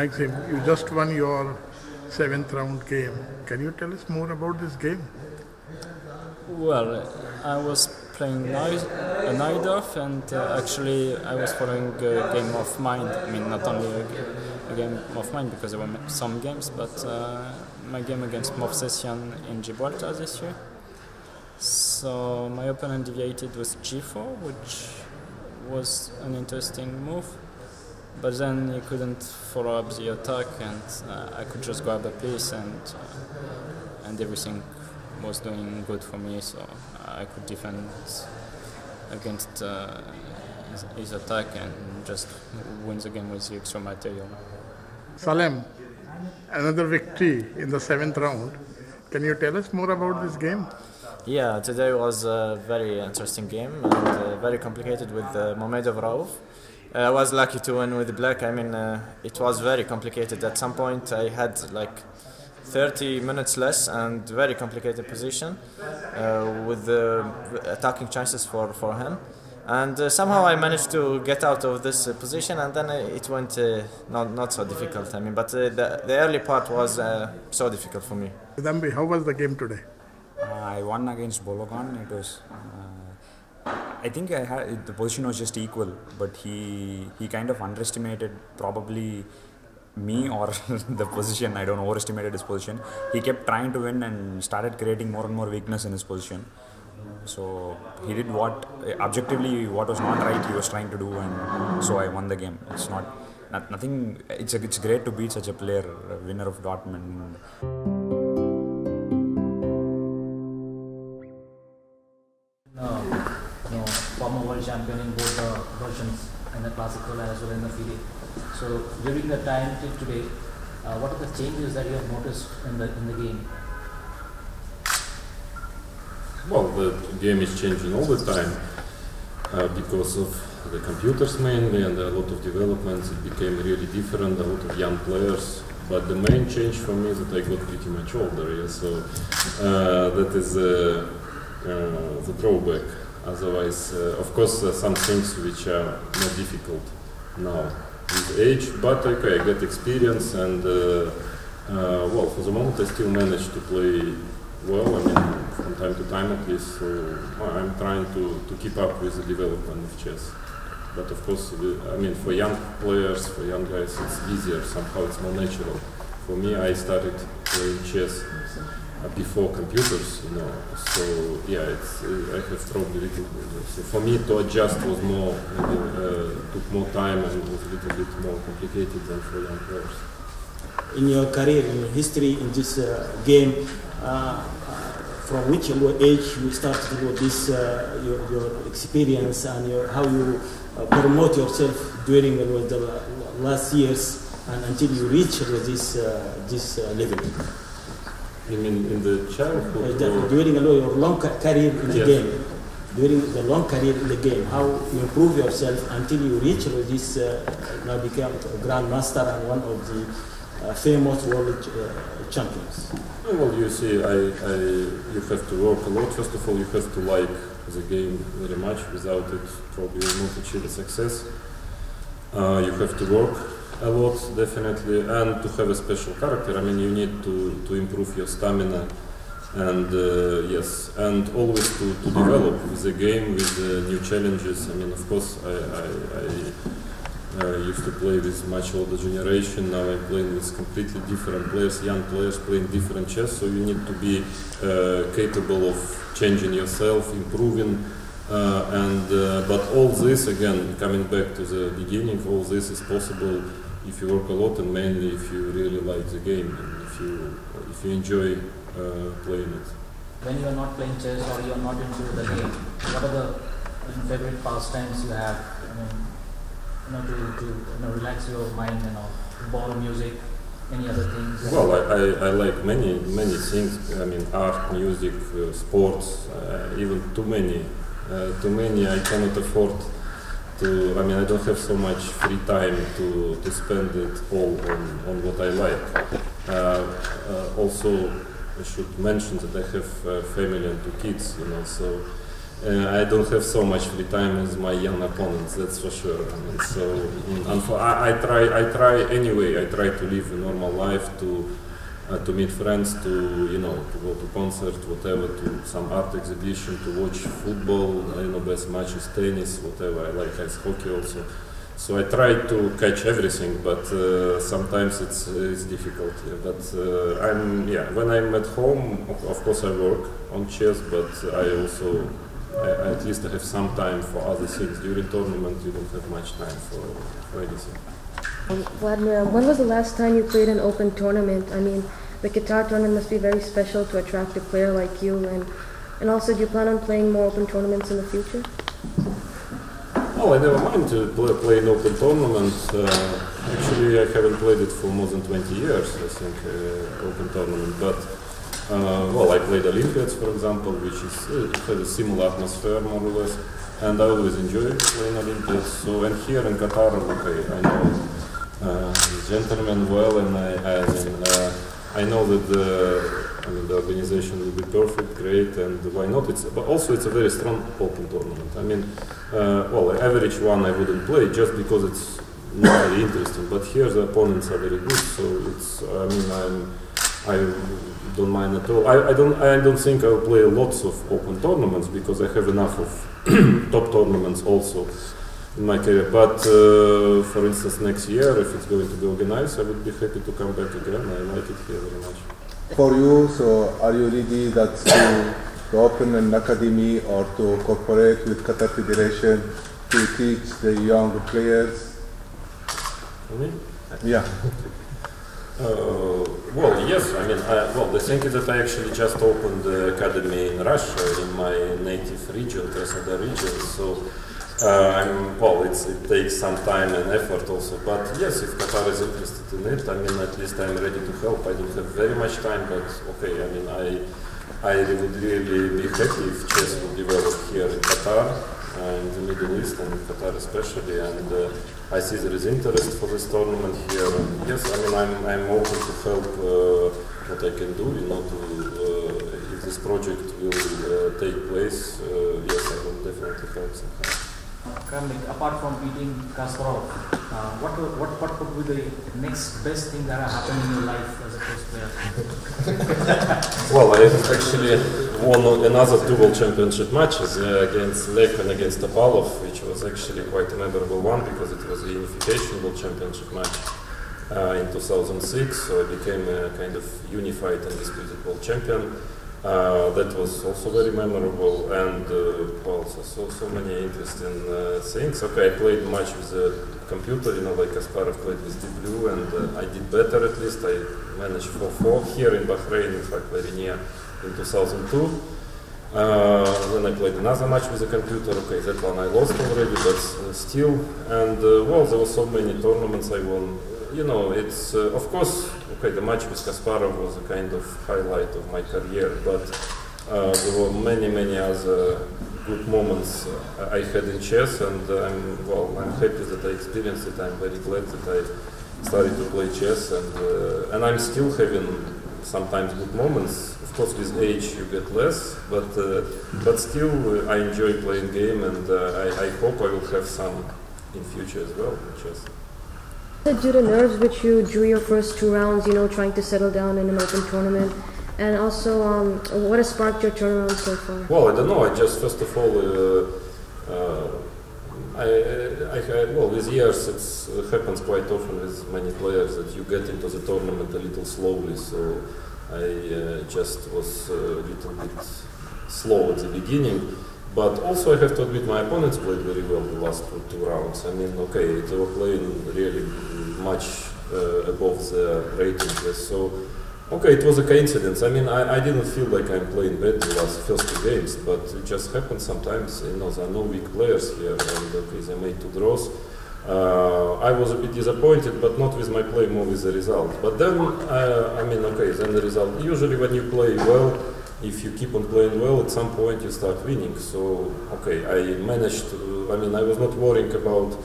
Maxim, you just won your 7th round game. Can you tell us more about this game? Well, I was playing Najdorf, and actually I was following a game of mine. I mean, not only a game of mine, because there were some games, but my game against Movsesian in Gibraltar this year. So my opponent deviated with G4, which was an interesting move, but then he couldn't follow up the attack, and I could just grab a piece, and everything was doing good for me, so I could defend against his attack and just win the game with the extra material. Salem, another victory in the 7th round. Can you tell us more about this game? Yeah, today was a very interesting game and very complicated with Momedov Rauf. I was lucky to win with black. I mean, it was very complicated. At some point I had like 30 minutes less and very complicated position with attacking chances for him. And somehow I managed to get out of this position, and then it went not so difficult. I mean, but the early part was so difficult for me. Dambi, how was the game today? I won against Bologan. It was, I think the position was just equal, but he kind of underestimated probably me or the position. I don't know, overestimated his position. He kept trying to win and started creating more and more weakness in his position. So he did objectively what was not right he was trying to do, and so I won the game. It's nothing. It's great to beat such a player, a winner of Dortmund. Former world champion in both the versions, in the classical as well as in the FIDE. So during the time till today, what are the changes that you have noticed in the game? Well, the game is changing all the time because of the computers mainly, and a lot of developments. It became really different, a lot of young players. But the main change for me is that I got pretty much older, yeah? So that is the drawback. Otherwise, of course, some things which are more difficult now with age, but okay, I get experience, and well, for the moment I still manage to play well, I mean, from time to time at least, so I'm trying to keep up with the development of chess. But of course, I mean, for young players, for young guys, it's easier, somehow it's more natural. For me, I started playing chess before computers, you know, so yeah, I have probably little. So for me to adjust was more, took more time and was a little bit more complicated than for young players. In your career, in your history in this game, from which age you started to do this, your experience and how you promote yourself during the last years and until you reach this level? You mean in the childhood? During your long career in the game, during the long career in the game, how you improve yourself until you reach this, now become a grandmaster and one of the famous world champions? Well, you see, you have to work a lot. First of all, you have to like the game very much. Without it, probably you will not achieve a success. You have to work a lot, definitely, and to have a special character. I mean, you need to improve your stamina, and yes, and always to develop with the game, with new challenges. I mean, of course, I used to play with much older generation. Now I'm playing with completely different players, young players playing different chess. So you need to be capable of changing yourself, improving. But all this, again, coming back to the beginning, all this is possible if you work a lot and mainly if you really like the game and if you enjoy playing it. When you are not playing chess or you are not into the game, what are the favorite pastimes you have? I mean, to relax your mind, ball, music, any other things? Well, I like many things. I mean, art, music, sports, even too many I cannot afford to. I mean, I don't have so much free time to spend it all on what I like. Also, I should mention that I have a family and 2 kids, you know, so I don't have so much free time as my young opponents, that's for sure. I mean, so I try anyway. I try to live a normal life, to meet friends, to go to concerts, whatever, to some art exhibition, to watch football, best matches, tennis, whatever. I like ice hockey also. So I try to catch everything, but sometimes it's difficult. Yeah. But when I'm at home, of course I work on chess, but I also at least I have some time for other things. During tournament, you don't have much time for anything. Vladimir, when was the last time you played an open tournament? I mean, the Qatar tournament must be very special to attract a player like you, and also, do you plan on playing more open tournaments in the future? Oh, I never mind to play an open tournament. Actually, I haven't played it for more than 20 years, I think, open tournament. But, I played Olympiads, for example, which had a similar atmosphere, more or less. And I always enjoy playing Olympiads. So, and here in Qatar, I know gentlemen well, and I know that the organization will be perfect, great, and why not? But also it's a very strong open tournament. I mean, average one I wouldn't play just because it's not very interesting. But here the opponents are very good, so I don't mind at all. I don't think I'll play lots of open tournaments because I have enough of top tournaments also in my career. But for instance, next year, if it's going to be organized, I would be happy to come back again. I like it here very much. For you, so are you ready to open an academy or to cooperate with Qatar Federation to teach the young players? Me? Yeah. Yes. I mean, the thing is that I actually just opened the academy in Russia, in my native region, Krasnodar region. So, it takes some time and effort also. But yes, if Qatar is interested in it, I mean, at least I'm ready to help. I don't have very much time, but okay. I mean, I would really be happy if chess would develop here in Qatar, in the Middle East and in Qatar especially. And I see there is interest for this tournament here. And yes, I mean, I'm open to help what I can do. If this project will take place, yes, I will definitely help somehow. Kramnik, apart from beating Kasparov, what would be the next best thing that happened in your life as a chess player? I actually won another two World Championship matches against Lek and against Topalov, which was actually quite a memorable one because it was a unification World Championship match in 2006. So I became a kind of unified and undisputed world champion. That was also very memorable, and so many interesting things. Okay, I played much with the computer, like Kasparov played with Deep Blue, and I did better at least. I managed 4-4 here in Bahrain, in fact, Larinia, in 2002. Then I played another match with the computer. Okay, that one I lost already, but still. And there were so many tournaments I won. It's of course, okay, the match with Kasparov was a kind of highlight of my career, but there were many other good moments I had in chess, and I'm happy that I experienced it. I'm very glad that I started to play chess, and I'm still having sometimes good moments. Of course, with age you get less, but still I enjoy playing game, and I hope I will have some in future as well in chess. Due to nerves which you drew your first two rounds, trying to settle down in an open tournament, and also what has sparked your turnaround so far? Well, I don't know. I just first of all, with years it happens quite often with many players that you get into the tournament a little slowly. So I just was a little bit slow at the beginning. But also I have to admit my opponents played very well the last two rounds. I mean, okay, they were playing really much above the rating. So, okay, it was a coincidence. I mean, I didn't feel like I'm playing bad the first two games, but it just happens sometimes. There are no weak players here, and okay, they made two draws. I was a bit disappointed, but not with my play, more with the result. But then, then the result. Usually when you play well, if you keep on playing well, at some point you start winning. So, okay, I managed to, I was not worrying about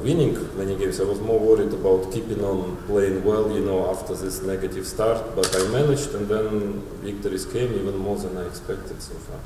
winning many games. I was more worried about keeping on playing well, after this negative start. But I managed, and then victories came even more than I expected so far.